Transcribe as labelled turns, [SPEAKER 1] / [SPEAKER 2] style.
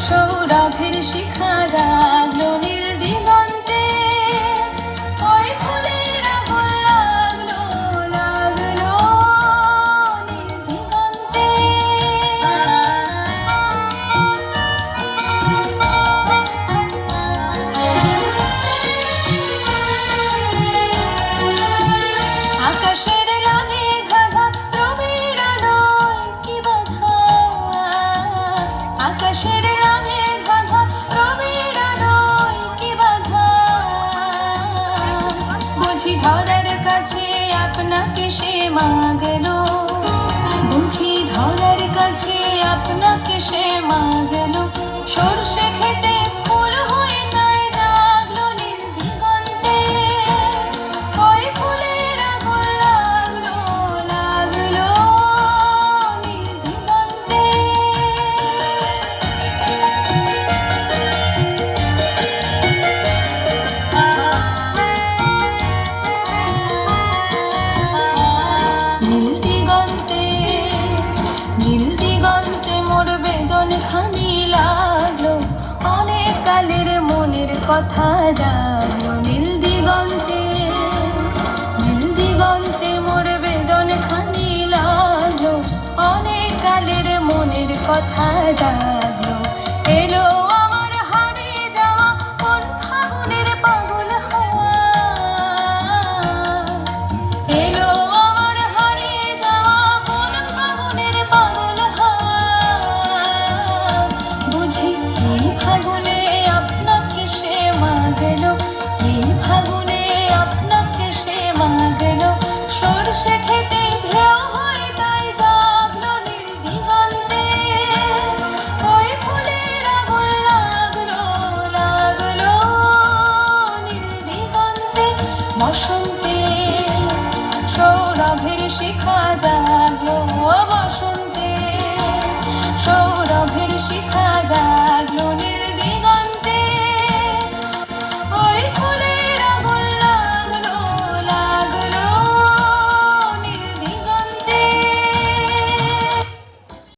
[SPEAKER 1] সৌরভের শিখা জাগলো নীল দিগন্তে, ওই ফুলের আগুন লাগলো লাগলো নীল দিগন্তে। আকাশের লালে ধাঁধা রবির আলোয় কি বাধা, আকাশের লালে ধাঁধা রবির আলোয় কি বাধা। বুঝি ধরার কাছে আপনাকে সে মাগলো, বুঝি ধরার কাছে আপনাকে সে মাগলো। সরষে খেতে ফুল হয়ে তাই জাগলো নীল দিগন্তে, ওই ফুলের আগুন লাগলো লাগলো নীল দিগন্তে। নীল দিগন্তে নীল দিগন্তে মোর বেদন খানি লাগলো, অনেক কালের মনের কথা জাগলো নীল দিগন্তে। নীল দিগন্তে মোর বেদন খানি লাগলো, অনেক কালের মনের কথা জাগলো। এলো আমার হারিয়ে যাওয়া কোন ফাগুনের পাগল হাওয়া, এলো আমার হারিয়ে যাওয়া কোন ফাগুনের পাগল হাওয়া। বুঝি এই ফাগুনে আপনাকে সে মাগলো, এই ফাগুনে আপনাকে সে মাগলো। সরষে খেতে ঢেউ হয়ে তাই জাগলো নীল দিগন্তে, ওই ফুলের আগুন লাগলো লাগলো নীল দিগন্তে।